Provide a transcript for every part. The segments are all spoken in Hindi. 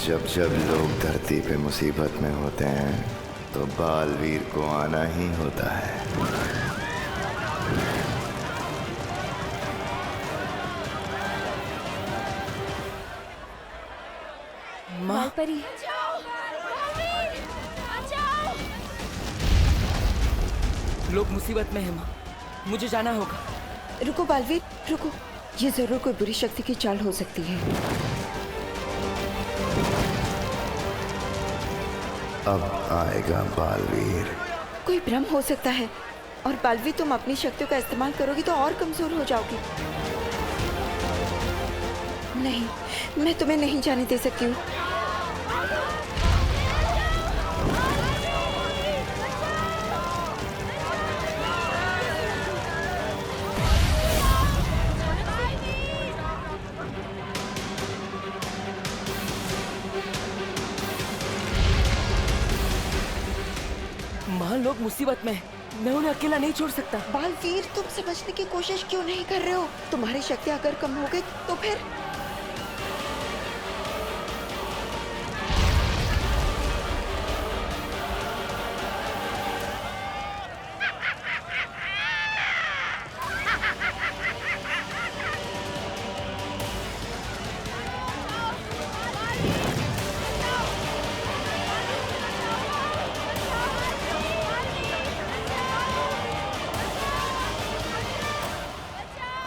जब जब लोग धरती पे मुसीबत में होते हैं तो बालवीर को आना ही होता है। बालपरी, लोग मुसीबत में हैं माँ, मुझे जाना होगा। रुको बालवीर, रुको। ये जरूर कोई बुरी शक्ति की चाल हो सकती है। अब आएगा बालवीर। कोई भ्रम हो सकता है। और बालवीर, तुम अपनी शक्तियों का इस्तेमाल करोगी तो और कमजोर हो जाओगी। नहीं, मैं तुम्हें नहीं जाने दे सकती हूँ। माँ, लोग मुसीबत में हैं, मैं उन्हें अकेला नहीं छोड़ सकता। बालवीर, तुम समझने की कोशिश क्यों नहीं कर रहे हो? तुम्हारी शक्ति अगर कम हो गई तो फिर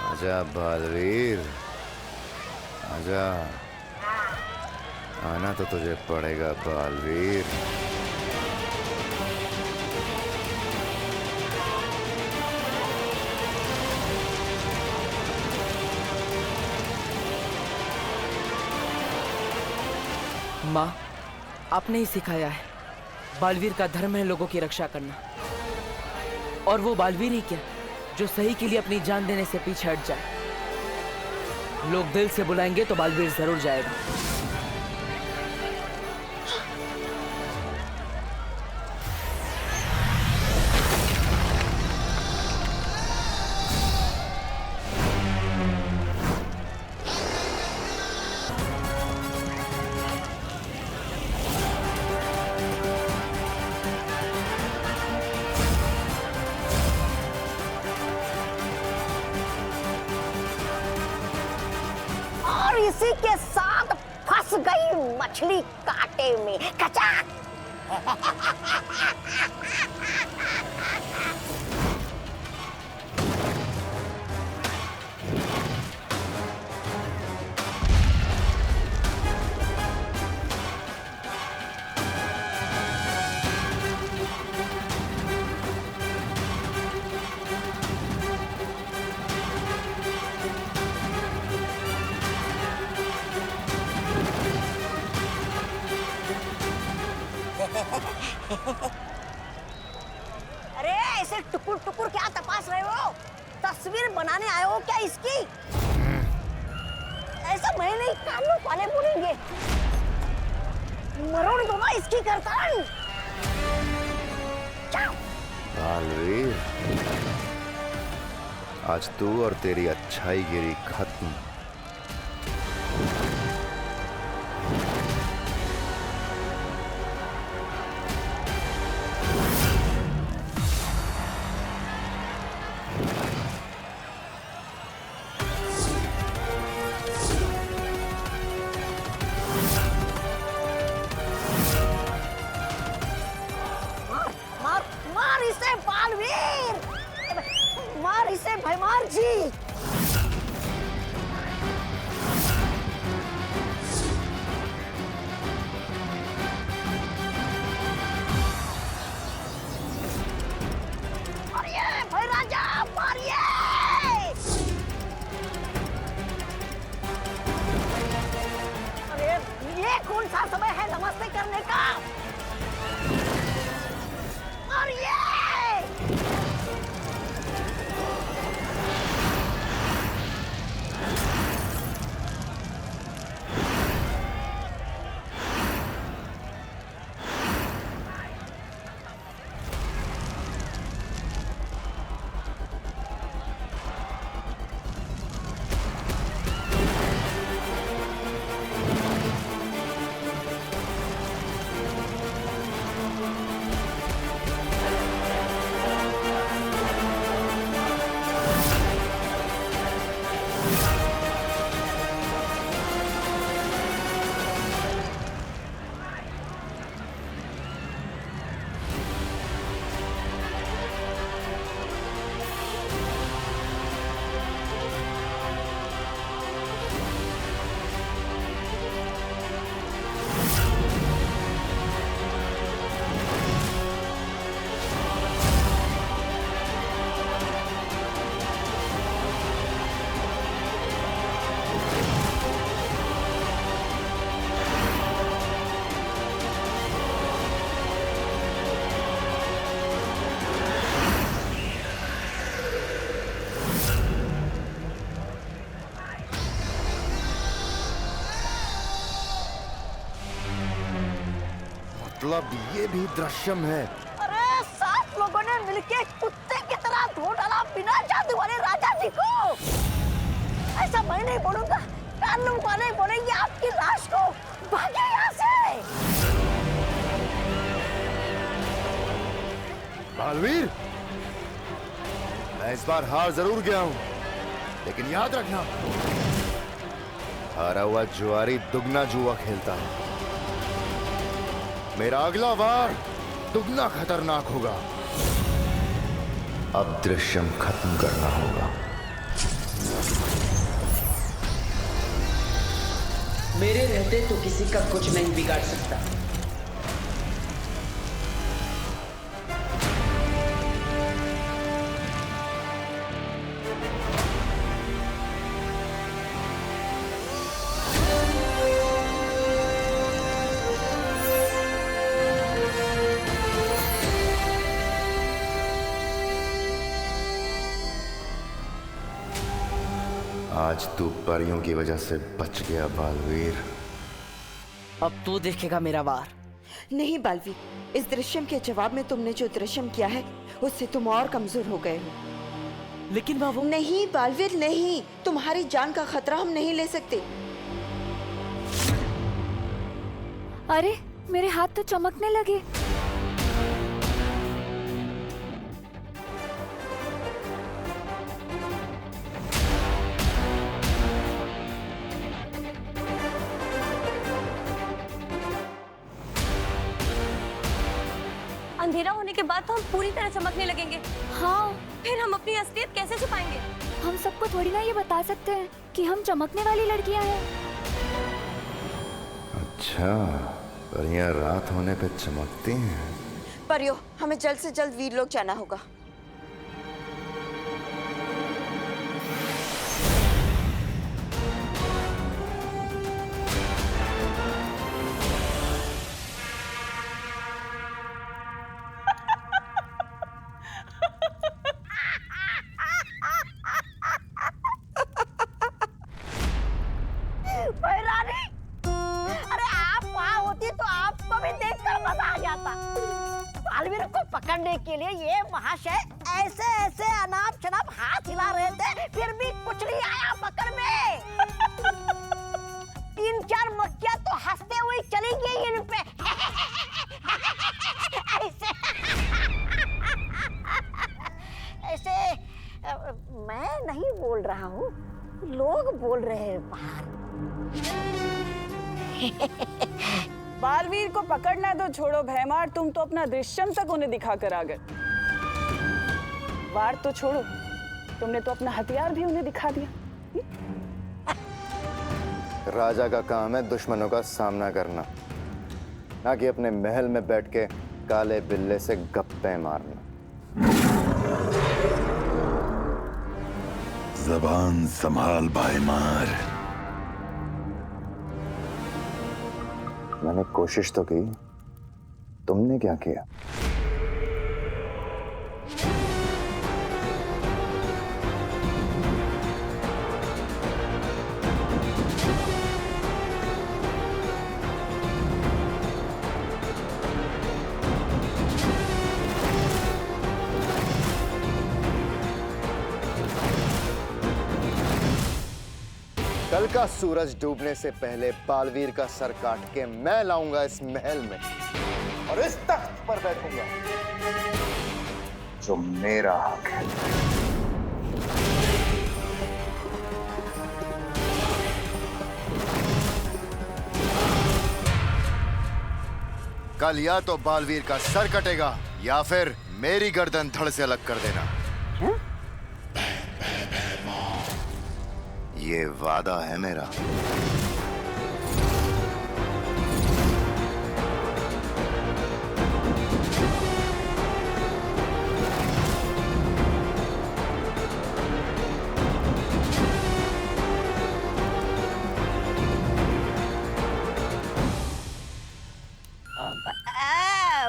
आजा बालवीर, आजा। आना तो तुझे पड़ेगा बालवीर। माँ, आपने ही सिखाया है, बालवीर का धर्म है लोगों की रक्षा करना। और वो बालवीर ही क्या, जो सही के लिए अपनी जान देने से पीछे हट जाए। लोग दिल से बुलाएंगे तो बालवीर जरूर जाएगा। इसी के साथ फंस गई मछली कांटे में। कचाक। अरे ऐसे टुकुर टुकुर क्या तपास रहे हो? तस्वीर बनाने आए हो क्या इसकी? ऐसा मैं नहीं, कानून वाले बोलेंगे। मरोड़ दो ना इसकी गर्दन। बालवीर, आज तू और तेरी अच्छाई गिरी खत्म। मार इसे बालवीर, मार इसे भैमार जी। मारिए भैराजा, मारिए। अरे ये कौन सा समय है नमस्ते करने का? मारिए। मतलब ये भी दृश्यम है। अरे 7 लोगों ने मिलके कुत्ते की तरह धो डाला बिना जादू वाले राजा जी को। ऐसा मैं नहीं बोलूंगा, कानून वाले बोलेंगे आपकी लाश को भागे यहाँ से। बालवीर, मैं इस बार हार जरूर गया हूं, लेकिन याद रखना, हारा हुआ जुआरी दुगना जुआ खेलता है। मेरा अगला वार दुगना खतरनाक होगा। अब दृश्यम खत्म करना होगा। मेरे रहते तो किसी का कुछ नहीं बिगाड़ सकता। आज तू परियों की वजह से बच गया बालवीर। अब तू देखेगा मेरा वार। नहीं बालवीर, इस दृश्यम के जवाब में तुमने जो दृश्यम किया है उससे तुम और कमजोर हो गए हो। लेकिन बाबू, नहीं बालवीर नहीं, तुम्हारी जान का खतरा हम नहीं ले सकते। अरे मेरे हाथ तो चमकने लगे। अंधेरा होने के बाद तो हम पूरी तरह चमकने लगेंगे। हाँ, फिर हम अपनी असलियत कैसे छुपाएंगे? हम सबको थोड़ी ना ये बता सकते हैं कि हम चमकने वाली लड़कियां हैं। अच्छा, परियां रात होने पे चमकती हैं। परियो, हमें जल्द से जल्द वीरलोक जाना होगा। भैरानी, अरे आप वहाँ होती तो आपको भी देखकर मजा आ जाता। बालवीर को पकड़ने के लिए ये महाशय ऐसे ऐसे अनाप शनाप हाथ हिला रहे थे, फिर भी कुछ नहीं आया पकड़ में। 3-4 मक्खियाँ तो हंसते हुए चली गई इन पे। ऐसे ऐसे मैं नहीं बोल रहा हूँ, लोग बोल रहे हैं बाहर। बालवीर को पकड़ना तो छोड़ो भैमार, तुम तो अपना दृश्यम तक उन्हें दिखा कर आ गए। वार तो छोड़ो, तुमने तो अपना हथियार भी उन्हें दिखा दिया। राजा का काम है दुश्मनों का सामना करना, ना कि अपने महल में बैठ के काले बिल्ले से गप्पे मारना। जबान संभाल भाईमार। मैंने कोशिश तो की, तुमने क्या किया? कल का सूरज डूबने से पहले बालवीर का सर काट के मैं लाऊंगा इस महल में और इस तख्त पर बैठूंगा जो मेरा हक है। कल या तो बालवीर का सर कटेगा या फिर मेरी गर्दन धड़ से अलग कर देना। ये वादा है मेरा।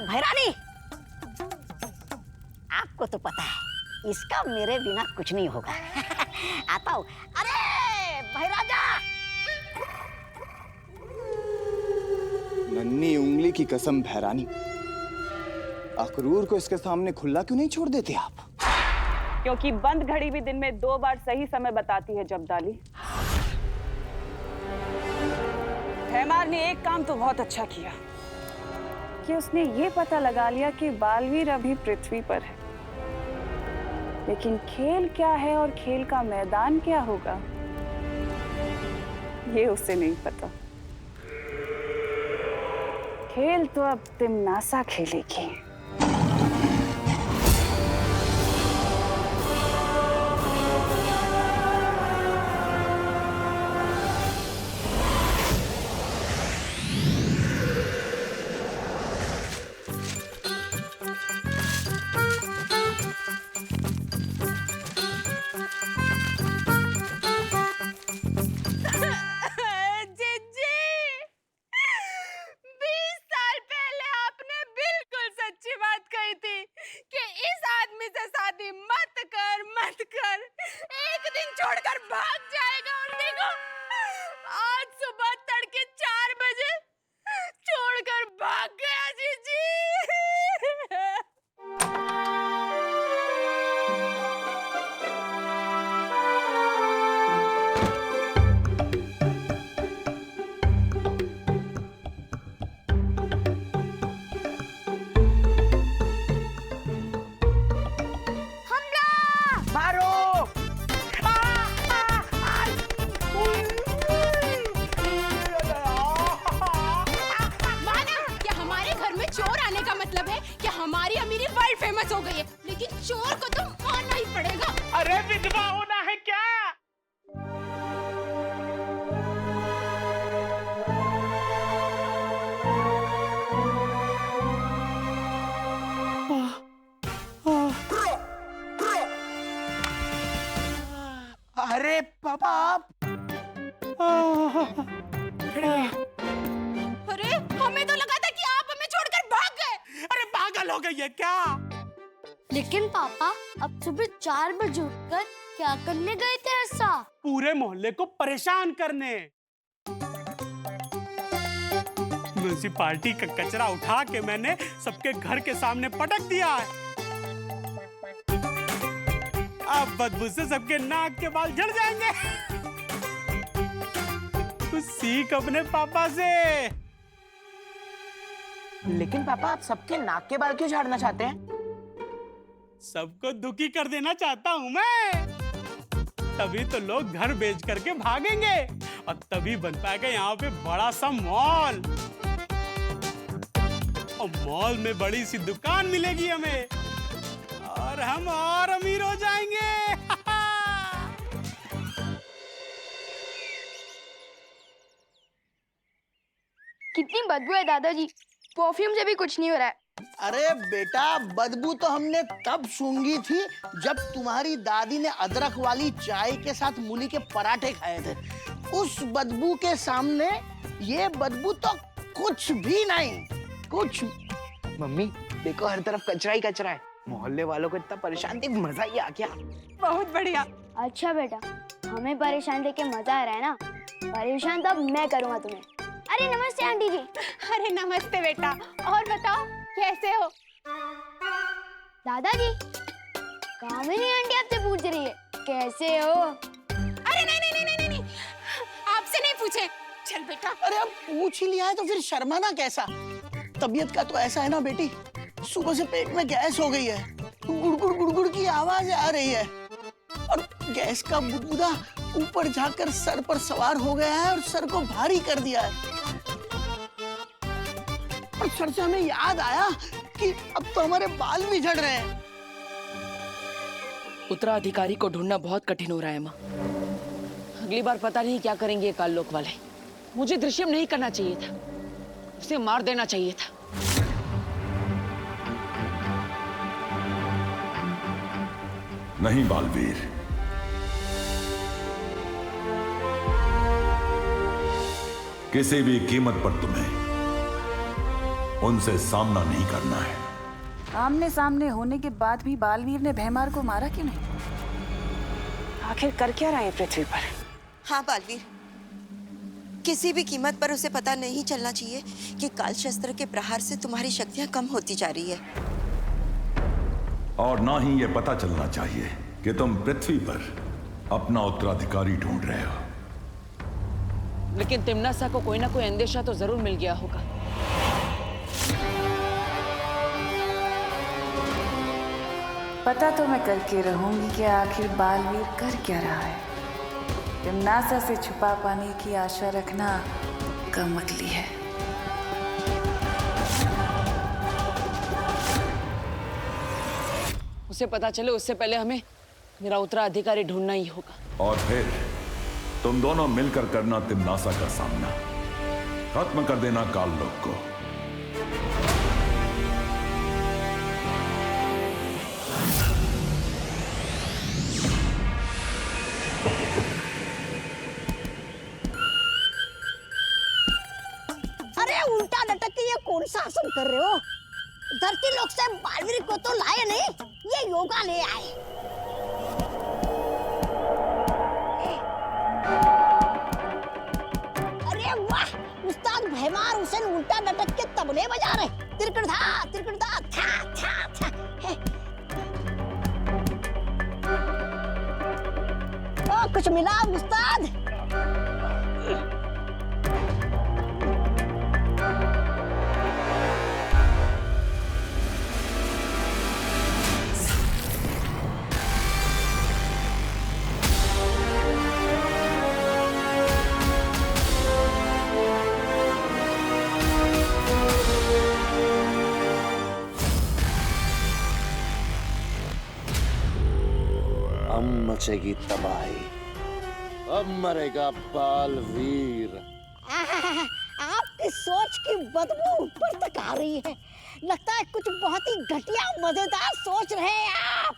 भैरानी, आपको तो पता है इसका मेरे बिना कुछ नहीं होगा। आता हूँ। अरे भैराजा, नन्ही उंगली की कसम भैरानी, अक्रूर को इसके सामने खुला क्यों नहीं छोड़ देते आप? क्योंकि बंद घड़ी भी दिन में 2 बार सही समय बताती है जबदाली। भैमार ने एक काम तो बहुत अच्छा किया कि उसने ये पता लगा लिया कि बालवीर अभी पृथ्वी पर है, लेकिन खेल क्या है और खेल का मैदान क्या होगा ये उसे नहीं पता। खेल तो अब तिमनासा खेलेगी। अरे पापा आप अरे हमें तो लगा था कि आप हमें छोड़कर भाग गए। अरे पागल हो गई है क्या? लेकिन पापा अब सुबह 4 बजे उठकर क्या करने गए थे ऐसा? पूरे मोहल्ले को परेशान करने। म्युनिसिपालिटी का कचरा उठा के मैंने सबके घर के सामने पटक दिया है। अब बदबू से सबके नाक के बाल झड़ जाएंगे। कुछ सीख अपने पापा से। लेकिन पापा आप सबके नाक के बाल क्यों झाड़ना चाहते हैं? सबको दुखी कर देना चाहता हूं मैं। तभी तो लोग घर बेच करके भागेंगे और तभी बन पाएगा यहाँ पे बड़ा सा मॉल। और मॉल में बड़ी सी दुकान मिलेगी हमें और हम और अमीर हो जाएंगे। कितनी बदबू है दादाजी, परफ्यूम से भी कुछ नहीं हो रहा है। अरे बेटा बदबू तो हमने तब सूंघी थी जब तुम्हारी दादी ने अदरक वाली चाय के साथ मूली के पराठे खाए थे। उस बदबू के सामने ये बदबू तो कुछ भी नहीं। कुछ मम्मी देखो हर तरफ कचरा ही कचरा है। मोहल्ले वालों को इतना परेशान देख मजा ही आ गया। बहुत बढ़िया। अच्छा बेटा हमें परेशान देख के मजा आ रहा है ना, परेशान तो अब मैं करूँगा तुम्हें। अरे नमस्ते आंटी जी। अरे नमस्ते बेटा, और बताओ कैसे हो? दादाजी कामिनी आंटी आपसे पूछ रही है कैसे हो? अरे नहीं, आपसे नहीं पूछे। चल बेटा। अरे अब पूछ ही लिया है तो फिर शर्माना कैसा? तबीयत का तो ऐसा है ना बेटी, सुबह से पेट में गैस हो गई है, गुड़गुड़ गुड़गुड़ की आवाज आ रही है और गैस का बुदबुदा ऊपर जाकर सर पर सवार हो गया है और सर को भारी कर दिया है। और सर से हमें याद आया कि अब तो हमारे बाल भी झड़ रहे हैं। उत्तराधिकारी को ढूंढना बहुत कठिन हो रहा है माँ। अगली बार पता नहीं क्या करेंगे काल लोक वाले। मुझे दृश्यम नहीं करना चाहिए था, उसे मार देना चाहिए था। नहीं बालवीर, किसी भी कीमत पर तुम्हें उनसे सामना नहीं करना है। आमने सामने होने के बाद भी बालवीर ने भैमार को मारा क्यों नहीं? आखिर कर क्या रहा है पृथ्वी पर? हाँ बालवीर, किसी भी कीमत पर उसे पता नहीं चलना चाहिए कि काल शस्त्र के प्रहार से तुम्हारी शक्तियां कम होती जा रही है। और ना ही ये पता चलना चाहिए कि तुम पृथ्वी पर अपना उत्तराधिकारी ढूंढ रहे हो। लेकिन तिम्नासा को कोई ना कोई अंदेशा तो जरूर मिल गया होगा। पता तो मैं करके रहूंगी कि आखिर बालवीर कर क्या रहा है। तिम्नासा से छुपा पाने की आशा रखना कम अकली है। उसे पता चले उससे पहले हमें मेरा उत्तराधिकारी ढूंढना ही होगा। और फिर तुम दोनों मिलकर करना तिम्नासा का सामना, खत्म कर देना काल लोक को। अरे उल्टा लटक के ये कौन सा आसन कर रहे हो? धरती लोक से बालवीर को तो लाए नहीं, ये योगा ले आए। अरे वाह, उस्ताद भैमार हुसैन उल्टा लटक के तबले बजा रहे। तिरकड़धा तिरकड़धा था था था। ओ कुछ मिला उस्ताद? मचेगी तबाही, अब मरेगा बालवीर। आपकी सोच की बदबू ऊपर तक आ रही है। लगता है कुछ बहुत ही घटिया मजेदार सोच रहे हैं आप।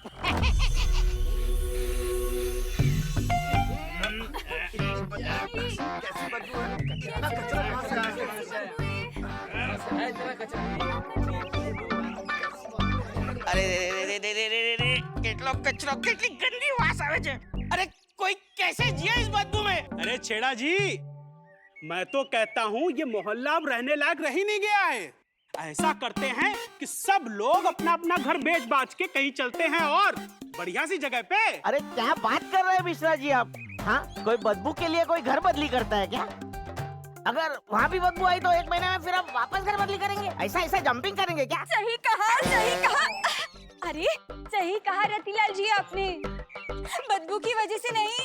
अरे रे रे रे रे रे કેટલો કચરો કેટલી ગંદી વાસ આવે છે। अरे कोई कैसे जिया इस बदबू में? अरे छेड़ा जी, मैं तो कहता हूँ ये मोहल्ला अब रहने लायक रह ही नहीं गया है। ऐसा करते हैं कि सब लोग अपना अपना घर बेच बाच के कहीं चलते हैं और बढ़िया सी जगह पे। अरे क्या बात कर रहे हैं मिश्रा जी आप? हाँ, कोई बदबू के लिए कोई घर बदली करता है क्या? अगर वहाँ भी बदबू आई तो 1 महीने में फिर हम वापस घर बदली करेंगे? ऐसा जंपिंग करेंगे क्या? सही कहा, सही कहा। अरे सही कहा रतिलाल जी आपने। बदबू की वजह से नहीं,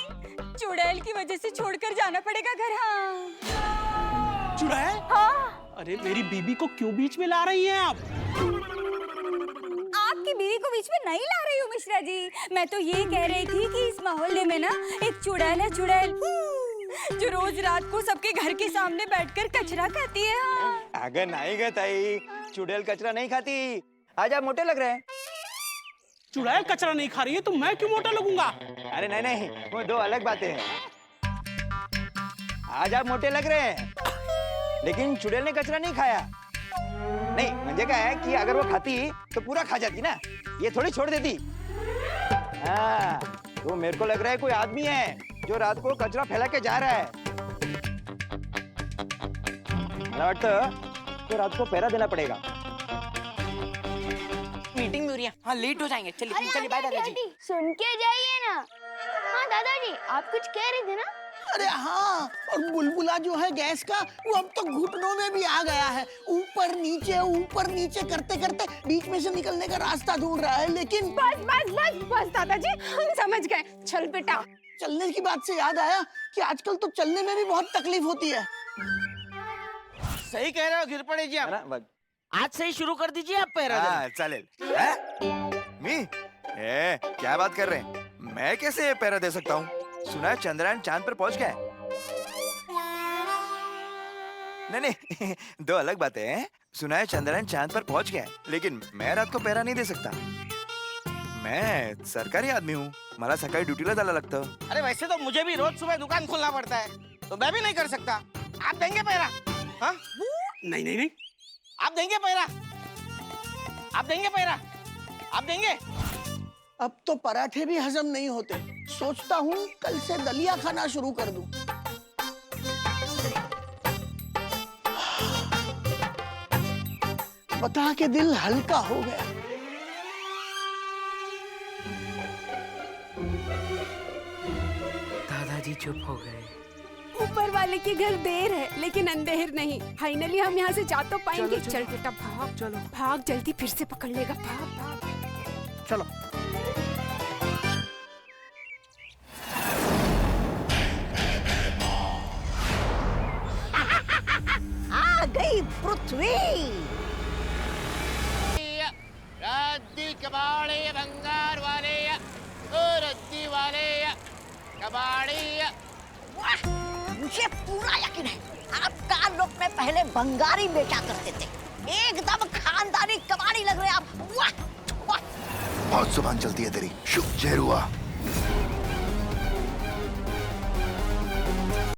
चुड़ैल की वजह से छोड़कर जाना पड़ेगा घर। हाँ। चुड़ैल? हाँ। अरे मेरी बीबी को क्यों बीच में ला रही हैं आप? आपकी बीवी को बीच में नहीं ला रही हूँ मिश्रा जी। मैं तो ये कह रही थी कि इस मोहल्ले में ना एक चुड़ैल है, चुड़ैल, जो रोज रात को सबके घर के सामने बैठकर कचरा खाती है। हाँ। अगर नहीं गए ताई, चुड़ैल कचरा नहीं खाती। आज आप मोटे लग रहे हैं। चुड़ैल कचरा नहीं खा रही है तो मैं क्यों मोटा लगूंगा? अरे नहीं, वो दो अलग बातें हैं। आज आप मोटे लग रहे हैं, लेकिन चुड़ैल ने कचरा नहीं खाया। नहीं, मुझे क्या है कि अगर वो खाती तो पूरा खा जाती ना, ये थोड़ी छोड़ देती। हाँ, तो मेरे को लग रहा है कोई आदमी है जो रात को कचरा फैला के जा रहा है। मला वाटतं तो रात को पहरा देना पड़ेगा। मीटिंग में हो रही है। हाँ, लेट हो जाएंगे। चलिए चलिए, बाय दादाजी। सुन के जाइए ना। हाँ दादाजी, आप कुछ कह रहे थे ना? अरे हाँ, और बुलबुला जो है गैस का, वो अब तो घुटनों में भी आ गया है। ऊपर नीचे करते करते बीच में से निकलने का रास्ता ढूंढ रहा है। लेकिन बस दादाजी, हम समझ गए। चल बेटा। चलने की बात से याद आया कि आजकल तो चलने में भी बहुत तकलीफ होती है। सही कह रहे हो, गिर पड़े जी आप। आज से ही शुरू कर दीजिए आप पैरा हाँ, चलेल। मी? क्या बात कर रहे हैं? मैं कैसे पैरा दे सकता हूँ? सुना है चंद्रयान चांद पर पहुंच गया है। नहीं, दो अलग बातें हैं। सुना है चंद्रयान चांद पर पहुंच गया है, लेकिन मैं रात को पैरा नहीं दे सकता। मैं सरकारी आदमी हूँ, मला सकाळी ड्यूटीला जायला लागतं। अरे वैसे तो मुझे भी रोज सुबह दुकान खोलना पड़ता है, तो मैं भी नहीं कर सकता। आप देंगे पैरा? हाँ? नहीं, आप देंगे पैरा? आप देंगे पैरा? आप देंगे? अब तो पराठे भी हजम नहीं होते। सोचता हूँ कल से दलिया खाना शुरू कर दूं। फतह के दिल हल्का हो गया। दादाजी चुप हो गए। ऊपर वाले के घर देर है लेकिन अंधेर नहीं। फाइनली हम यहाँ से जा तो पाएंगे। चल बेटा भाग, चलो भाग जल्दी, फिर से पकड़ लेगा। भाग भाग चलो। आ गई पृथ्वी। रद्दी कबाड़ी भंगार वाले, ओ रद्दी वाले कबाड़ी। वाह, मुझे पूरा यकीन है आप काल लोक में पहले बंगारी बेचा करते थे। एकदम खानदानी कबाड़ी लग रहे आप। वाह वाह। बहुत जुबान चलती है तेरी। शुभ जहरुआ।